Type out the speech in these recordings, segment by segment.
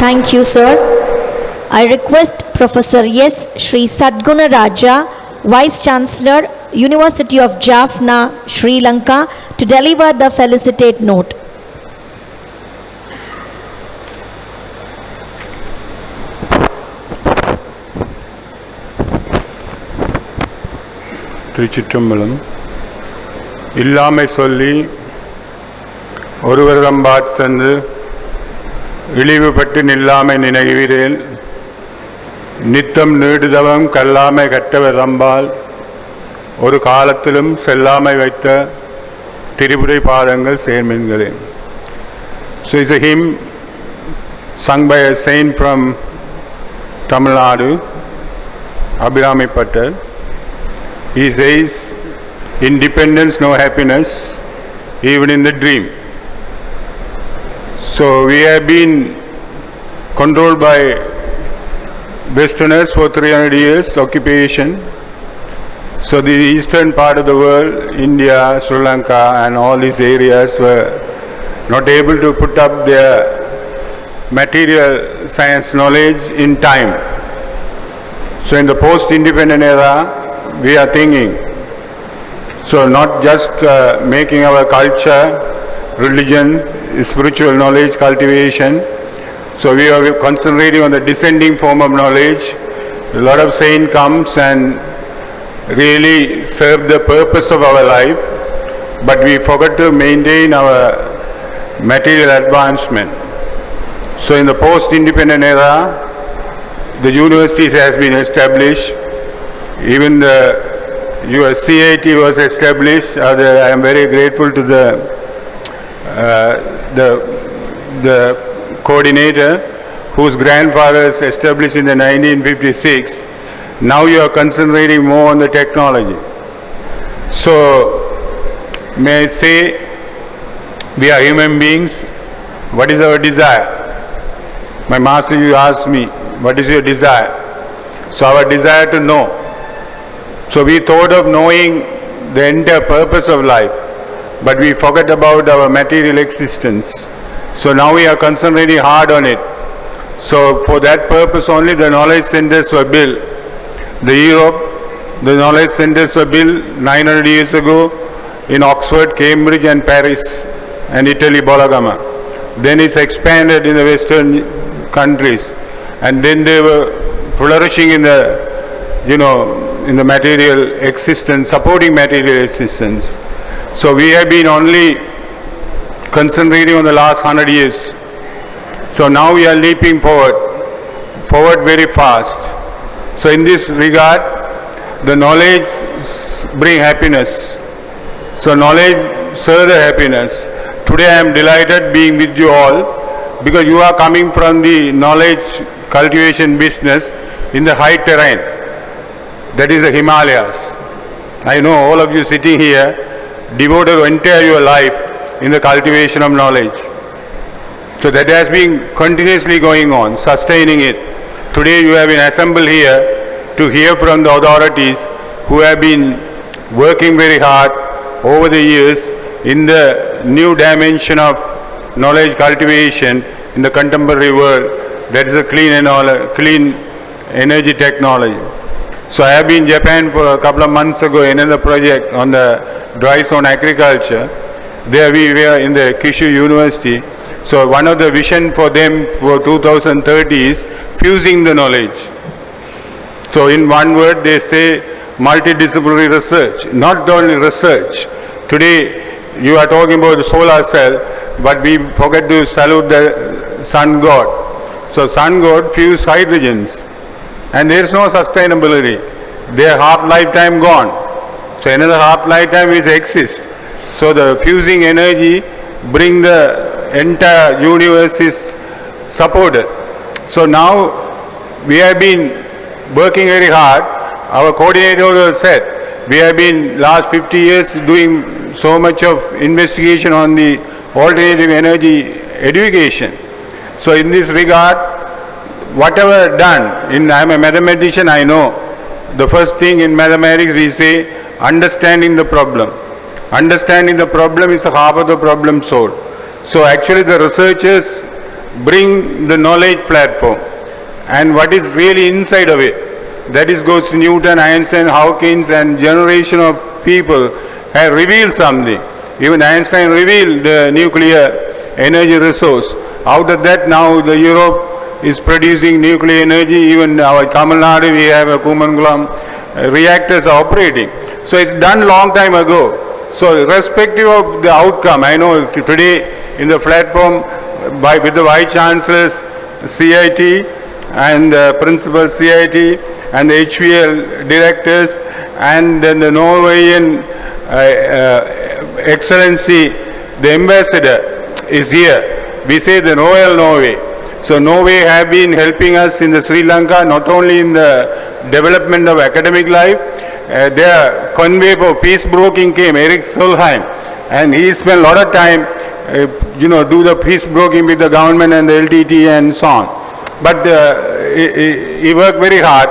Thank you, sir. I request Professor S. Shri Sadguna Raja, Vice Chancellor, University of Jaffna, Sri Lanka, to deliver the felicitate note. திருச்சிற்றம்பலம். இல்லாமை சொல்லி ஒருவரிடம் பாட் சென்று இழிவுபட்டு நில்லாமை நினைவிரேல் நித்தம் நீடுதவம் கல்லாமை கற்றவரம்பால் ஒரு காலத்திலும் செல்லாமை வைத்த திரிபுரை பாதங்கள் சேர்மென்களே. So it's a hymn sung by a saint from Tamil Nadu, Abhirami Patel. He says, independence, no happiness, even in the dream. So we have been controlled by Westerners for 300 years, occupation. So the eastern part of the world, India, Sri Lanka and all these areas were not able to put up their material science knowledge in time. So in the post-independent era, we are thinking, so not just making our culture, religion, spiritual knowledge cultivation. So we are concentrating on the descending form of knowledge. A lot of saint comes and really serve the purpose of our life, but we forgot to maintain our material advancement. So in the post-independent era, the universities has been established. Even the CIT was established. I am very grateful to the coordinator whose grandfather was established in the 1956. Now you are concentrating more on the technology. So may I say, we are human beings. What is our desire? My master, you asked me, what is your desire? So our desire to know. So we thought of knowing the entire purpose of life, but we forgot about our material existence. So now we are concentrating hard on it. So for that purpose only the knowledge centers were built. The knowledge centers were built 900 years ago in Oxford, Cambridge and Paris and Italy, Bologna. Then it's expanded in the Western countries, and then they were flourishing in the material existence, supporting material existence. So we have been only concentrating on the last 100 years. So now we are leaping forward very fast. So in this regard, the knowledge bring happiness. So knowledge serve the happiness. Today I am delighted being with you all, because you are coming from the knowledge cultivation business in the high terrain. That is the Himalayas. I know all of you sitting here devoted entire your life in the cultivation of knowledge. So that has been continuously going on, sustaining it. Today you have been assembled here to hear from the authorities who have been working very hard over the years in the new dimension of knowledge cultivation in the contemporary world, that is a clean energy technology. So I have been in Japan for a couple of months ago in another project on the dry zone agriculture. There we were in the Kyushu University. So one of the vision for them for 2030 is fusing the knowledge. So in one word they say multidisciplinary research, not only research. Today you are talking about the solar cell, but we forget to salute the sun god. So sun god fuse hydrogens, and there is no sustainability. Their half lifetime gone. So another half lifetime will exist. So the fusing energy bring the entire universe is supported. So now we have been working very hard. Our coordinator said we have been last 50 years doing so much of investigation on the alternative energy education. So in this regard, whatever done, I am a mathematician, I know. The first thing in mathematics we say, understanding the problem. Understanding the problem is half of the problem solved. So actually the researchers, bring the knowledge platform and what is really inside of it. That is goes to Newton, Einstein, Hawkins and generation of people have revealed something. Even Einstein revealed the nuclear energy resource. Out of that now the Europe is producing nuclear energy. Even our Tamil Nadu we have a Kumangulam reactors are operating. So it's done long time ago. So irrespective of the outcome, I know today in the platform with the Vice Chancellors, CIT and the principal CIT and the HVL directors and then the Norwegian Excellency, the ambassador is here. We say the Royal Norway. So Norway have been helping us in the Sri Lanka, not only in the development of academic life. Their convoy for peace broking came, Erik Solheim, and he spent a lot of time, do the peace broking with the government and the LTT and so on. But he worked very hard.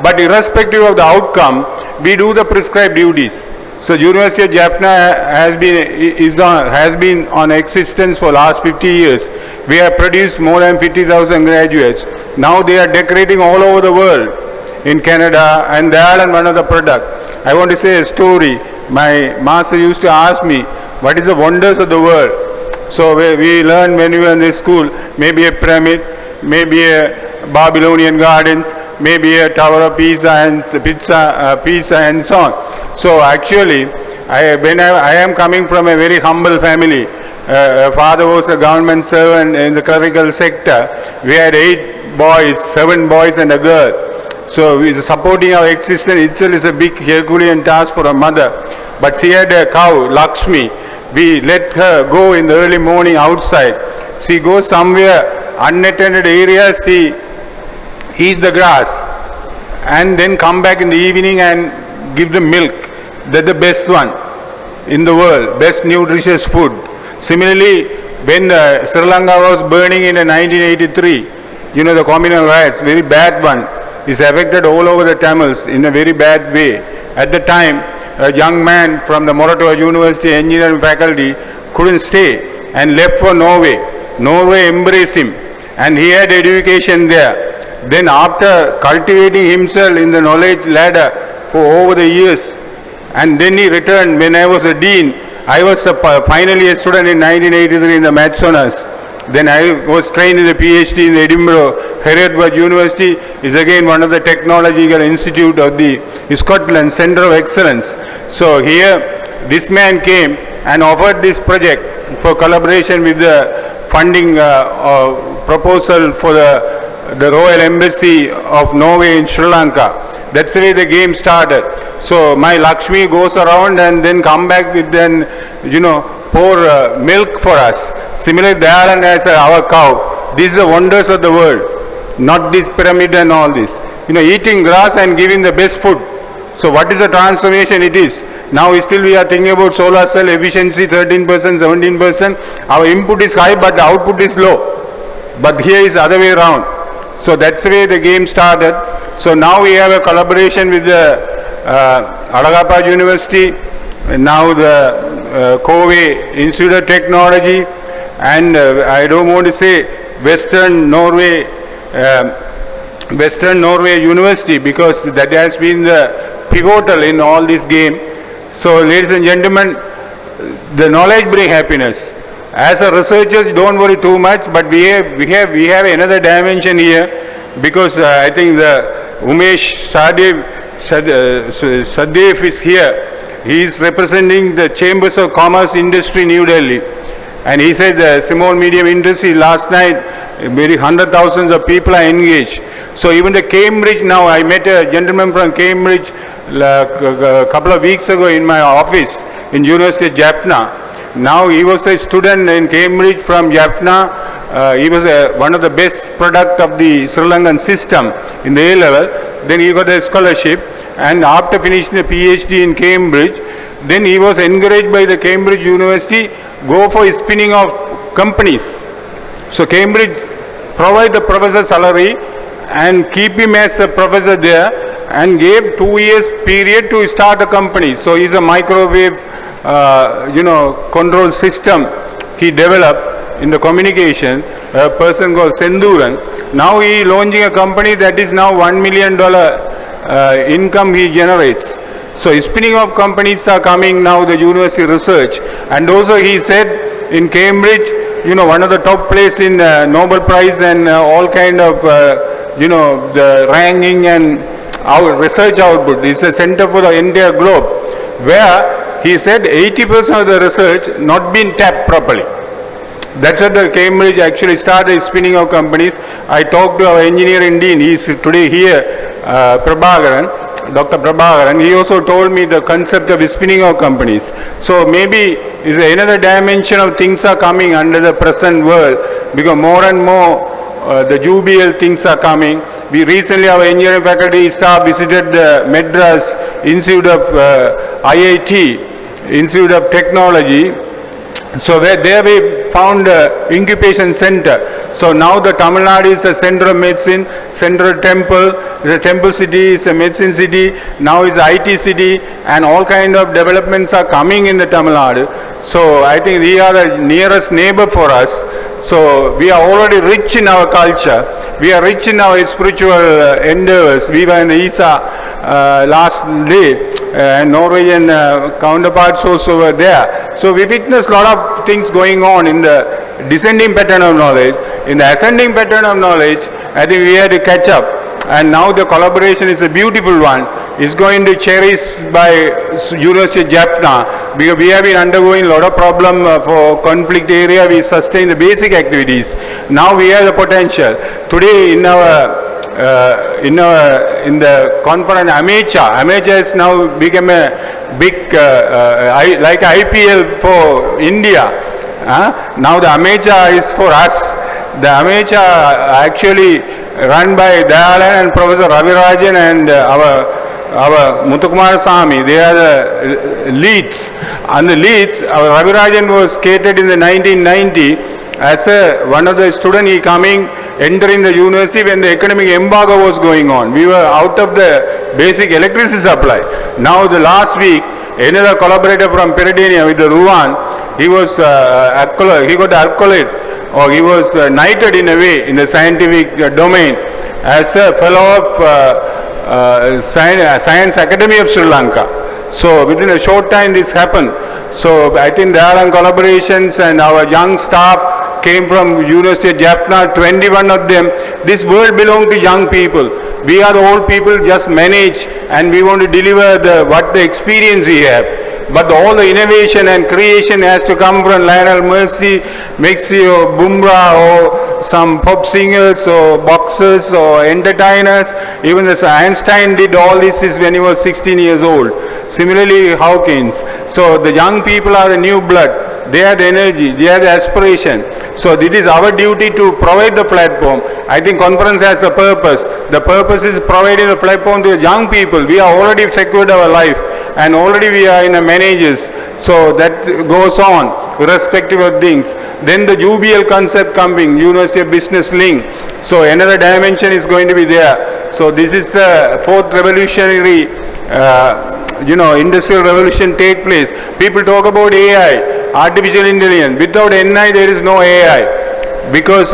But irrespective of the outcome, we do the prescribed duties. So University of Jaffna has been on existence for last 50 years. We have produced more than 50,000 graduates. Now they are decorating all over the world. In Canada, and they are one of the product. I want to say a story. My master used to ask me, what is the wonders of the world? So we learned when we were in this school, maybe a pyramid, maybe a Babylonian gardens, maybe a Tower of Pisa and Pisa and so on. So actually, I am coming from a very humble family. Father was a government servant in the clerical sector. We had 8 boys, 7 boys and a girl. So supporting our existence itself is a big Herculean task for a mother. But she had a cow, Lakshmi. We let her go in the early morning outside. She goes somewhere, unattended area, she eats the grass and then come back in the evening and give the milk. That's the best one in the world, best nutritious food. Similarly, when Sri Lanka was burning in 1983, the communal riots, very bad one. Is affected all over the Tamils in a very bad way. At the time, a young man from the Moratuwa University engineering faculty couldn't stay and left for Norway. Norway embraced him and he had education there. Then after cultivating himself in the knowledge ladder for over the years, and then he returned when I was a dean. I was finally a student in 1983 in the Maths Honours. Then I was trained in the PhD in Edinburgh. Hereford University is again one of the technological institute of the Scotland Centre of Excellence. So here this man came and offered this project for collaboration with the funding proposal for the Royal Embassy of Norway in Sri Lanka. That's the way the game started. So my Lakshmi goes around and then come back with pour milk for us. Similarly, Dayalan has our cow. These are the wonders of the world, not this pyramid and all this. Eating grass and giving the best food. So what is the transformation it is? Now still we are thinking about solar cell efficiency 13%, 17%. Our input is high but the output is low. But here is the other way around. So that's the way the game started. So now we have a collaboration with the Alagappa University, now the Kobe Institute of Technology, and I don't want to say Western Norway University, because that has been the pivotal in all this game. So ladies and gentlemen, the knowledge brings happiness. As a researchers, don't worry too much, but we have another dimension here, because I think the Umesh Saddev is here. He is representing the Chambers of Commerce Industry, New Delhi. And he said the small medium industry last night, maybe 100,000 of people are engaged. So even the Cambridge now, I met a gentleman from Cambridge a couple of weeks ago in my office in University of Jaffna. Now he was a student in Cambridge from Jaffna. He was one of the best product of the Sri Lankan system in the A level. Then he got a scholarship, and after finishing the PhD in Cambridge, then he was encouraged by the Cambridge University go for spinning of companies. So Cambridge provide the professor salary and keep him as a professor there, and gave 2 years period to start a company. So he's a microwave control system he developed in the communication. a person called Senduran. Now he is launching a company that is now $1 million income he generates. So spinning off companies are coming now, the university research. And also he said in Cambridge, one of the top place in Nobel Prize and all kind of, the ranking and our research output. It's a center for the entire globe, where he said 80% of the research not been tapped properly. That's what the Cambridge actually started spinning off companies. I talked to our engineering dean, he is today here, Prabhakaran. Dr. Prabhakaran, he also told me the concept of spinning off companies. So maybe is another dimension of things are coming under the present world, because more and more the jubial things are coming. We recently, our engineering faculty staff visited the Madras Institute of IIT, Institute of Technology. So there we found an incubation center. So now the Tamil Nadu is a center of medicine, central temple, the temple city is a medicine city, now is IT city, and all kind of developments are coming in the Tamil Nadu. So I think we are the nearest neighbor for us. So we are already rich in our culture, we are rich in our spiritual endeavors. We were in ISA last day, and Norwegian counterparts also were there. So we witnessed a lot of things going on in the descending pattern of knowledge. In the ascending pattern of knowledge, I think we had to catch up. And now the collaboration is a beautiful one. It's going to cherish by University of Jaffna, because we have been undergoing a lot of problem for conflict area. We sustain the basic activities. Now we have the potential. Today in the conference AMCEHA has now become a big like IPL for India. Now the AMCEHA is for us. The AMCEHA actually run by Dayalan and Professor Ravirajan and our Muthukumar Swami. They are the leads. And the leads, our Ravirajan was catered in the 1990 as one of the students. He entering the university when the economic embargo was going on. We were out of the basic electricity supply. Now the last week, another collaborator from Peradenia with the Ruan, he was he got accolade, or he was knighted in a way in the scientific domain as a fellow of Science Academy of Sri Lanka. So within a short time this happened. So I think there are collaborations, and our young staff came from University of Jaffna, 21 of them. This world belongs to young people. We are the old people, just manage, and we want to deliver what the experience we have. But all the innovation and creation has to come from Lionel Messi or Bumrah or some pop singers or boxers or entertainers. Even Einstein did all this when he was 16 years old. Similarly, Hawkins. So the young people are the new blood. They have the energy, they have the aspiration. So it is our duty to provide the platform. I think conference has a purpose. The purpose is providing the platform to the young people. We are already secured our life, and already we are in a managers. So that goes on, irrespective of things. Then the UBL concept coming, University of Business Link. So another dimension is going to be there. So this is the fourth revolutionary industrial revolution take place. People talk about AI, artificial intelligence. Without NI there is no AI, because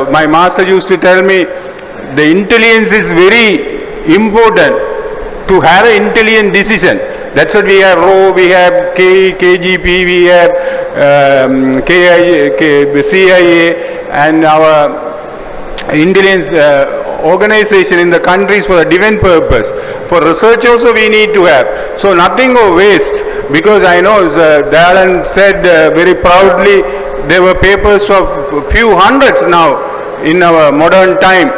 my master used to tell me the intelligence is very important to have an intelligent decision. That's what we have. RO, we have KGP, we have CIA, and our intelligence organization in the countries for a different purpose. For research also we need to have. So nothing go waste, because I know Dayalan said very proudly there were papers of few hundreds now in our modern time.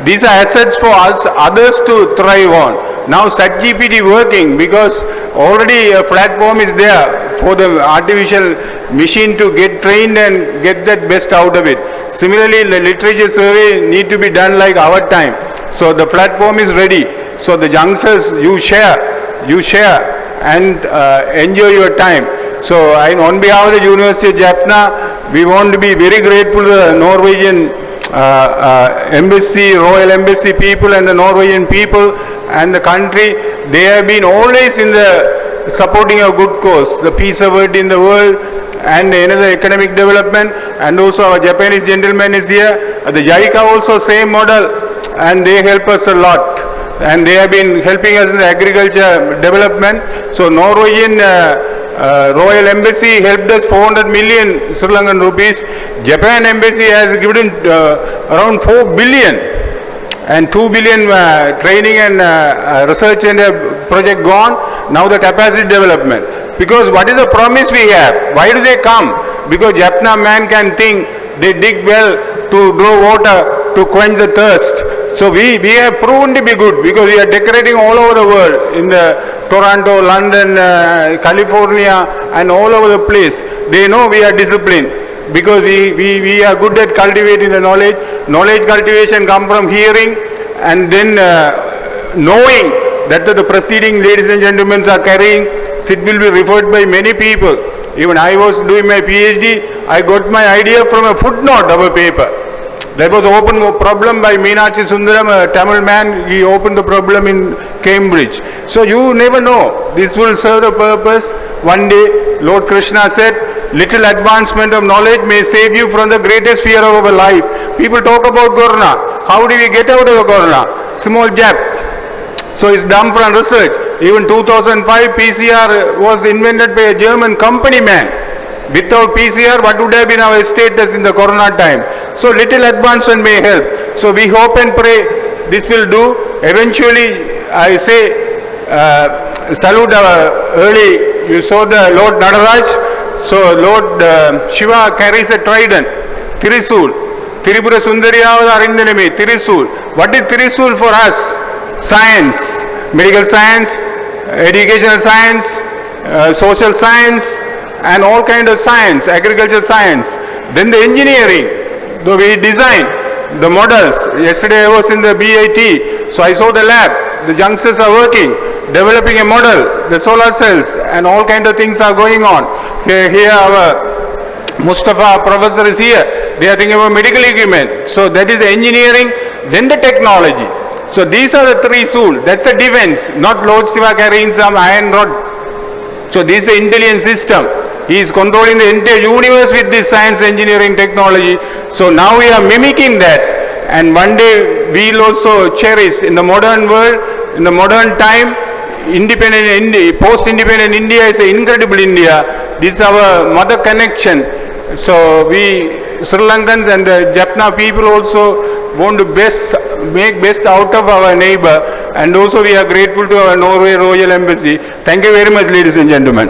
These are assets for us, others to thrive on. Now CIT GPT working, because already a platform is there for the artificial machine to get trained and get that best out of it. Similarly, the literature survey need to be done like our time. So the platform is ready. So the youngsters, you share and enjoy your time. So on behalf of the University of Jaffna, we want to be very grateful to the Norwegian embassy, Royal Embassy people, and the Norwegian people and the country. They have been always in the supporting a good cause, the peace award in the world, and another economic development, and also our Japanese gentleman is here. The JICA also same model, and they help us a lot, and they have been helping us in the agriculture development. So Norwegian Royal Embassy helped us 400 million Sri Lankan rupees. Japan Embassy has given around 4 billion. And 2 billion training and research and project gone. Now the capacity development. Because what is the promise we have? Why do they come? Because Japanese man can think, they dig well to draw water to quench the thirst. So we have proven to be good because we are decorating all over the world, in the Toronto, London, California, and all over the place. They know we are disciplined. Because we are good at cultivating the knowledge. Knowledge cultivation comes from hearing and then knowing that the proceeding ladies and gentlemen are carrying. It will be referred by many people. Even I was doing my PhD, I got my idea from a footnote of a paper. There was an open problem by Meenakshi Sundaram, a Tamil man. He opened the problem in Cambridge. So you never know. This will serve the purpose. One day, Lord Krishna said, little advancement of knowledge may save you from the greatest fear of our life. People talk about corona. How do we get out of the corona? Small jab. So it's done from research. Even 2005 PCR was invented by a German company man. Without PCR, what would have been our status in the corona time? So little advancement may help. So we hope and pray this will do. Eventually, I say, salute our early, you saw the Lord Nadaraj. So Lord Shiva carries a trident, Tirisul. Tiripura Sundariyavad Arindanami, Tirisul. What is Tirisul for us? Science, medical science, educational science, social science, and all kind of science, agriculture science. Then the engineering, though we design the models. Yesterday I was in the BIT, so I saw the lab. The youngsters are working, developing a model, the solar cells, and all kind of things are going on. Here our Mustafa professor is here. They are thinking about medical equipment. So that is engineering, then the technology. So these are the three tools. That's the defense, not Lord Shiva carrying some iron rod. So this is an intelligent system. He is controlling the entire universe with this science, engineering, technology. So now we are mimicking that, and one day we will also cherish in the modern world, in the modern time, independent India, post-independent India is an incredible India. This is our mother connection. So we Sri Lankans and the Japanese people also want to make best out of our neighbor, and also we are grateful to our Norway Royal Embassy. Thank you very much, ladies and gentlemen.